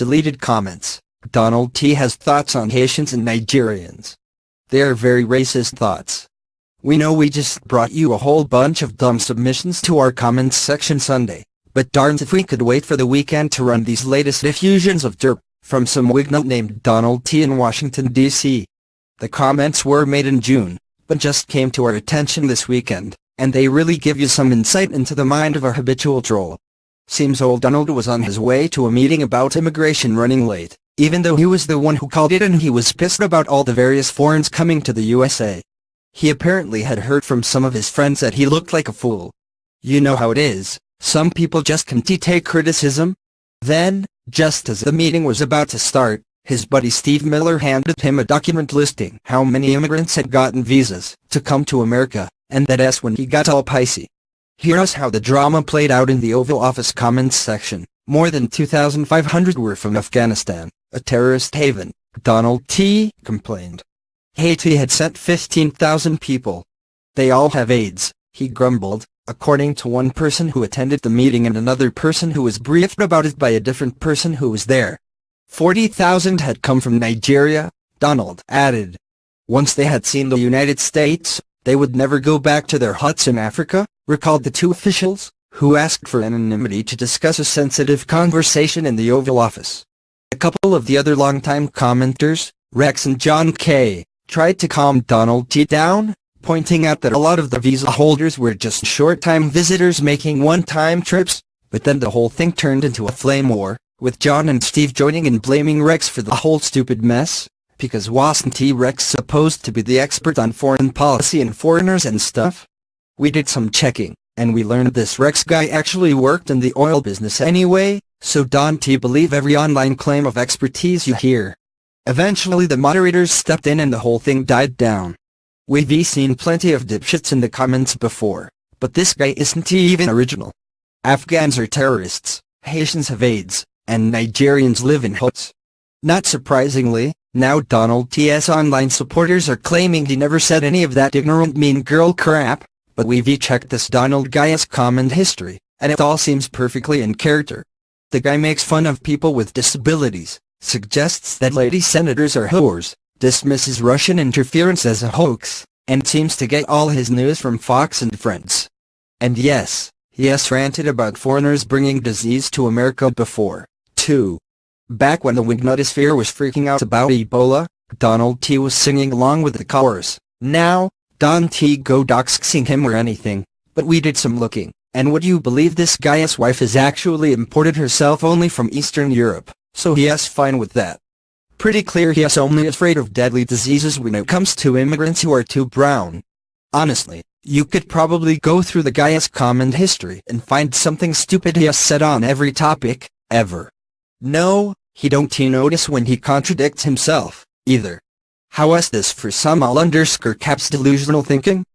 Deleted comments. Donald T has thoughts on Haitians and Nigerians. They are very racist thoughts. We know we just brought you a whole bunch of dumb submissions to our comments section Sunday, but darn if we could wait for the weekend to run these latest effusions of derp from some wignut named Donald T in Washington, D.C. The comments were made in June, but just came to our attention this weekend, and they really give you some insight into the mind of a habitual troll. Seems old Donald was on his way to a meeting about immigration running late, even though he was the one who called it, and he was pissed about all the various foreigners coming to the USA. He apparently had heard from some of his friends that he looked like a fool. You know how it is, some people just can't take criticism. Then, just as the meeting was about to start, his buddy Steve Miller handed him a document listing how many immigrants had gotten visas to come to America, and that's when he got all pissy. Here's how the drama played out in the Oval Office comments section. More than 2,500 were from Afghanistan, a terrorist haven, Donald T. complained. Haiti had sent 15,000 people. They all have AIDS, he grumbled, according to one person who attended the meeting and another person who was briefed about it by a different person who was there. 40,000 had come from Nigeria, Donald added. Once they had seen the United States, they would never go back to their huts in Africa, recalled the two officials, who asked for anonymity to discuss a sensitive conversation in the Oval Office. A couple of the other longtime commenters, Rex and John K., tried to calm Donald T. down, pointing out that a lot of the visa holders were just short-time visitors making one-time trips, but then the whole thing turned into a flame war, with John and Steve joining in blaming Rex for the whole stupid mess, because wasn't Rex supposed to be the expert on foreign policy and foreigners and stuff? We did some checking, and we learned this Rex guy actually worked in the oil business anyway, so don't believe every online claim of expertise you hear. Eventually the moderators stepped in and the whole thing died down. We've seen plenty of dipshits in the comments before, but this guy isn't even original. Afghans are terrorists, Haitians have AIDS, and Nigerians live in huts. Not surprisingly, now Donald T.'s online supporters are claiming he never said any of that ignorant mean girl crap, but we've checked this Donald guy's comment history, and it all seems perfectly in character. The guy makes fun of people with disabilities, suggests that lady senators are whores, dismisses Russian interference as a hoax, and seems to get all his news from Fox and Friends. And yes, he has ranted about foreigners bringing disease to America before, too. Back when the Wignotosphere was freaking out about Ebola, Donald T. was singing along with the chorus. Now, don't go doxing him or anything, but we did some looking, and would you believe this guy's wife has actually imported herself only from Eastern Europe, so he is fine with that. Pretty clear he is only afraid of deadly diseases when it comes to immigrants who are too brown. Honestly, you could probably go through the guy's comment history and find something stupid he has said on every topic, ever. No, he don't notice when he contradicts himself, either. How is this for some all_caps delusional thinking?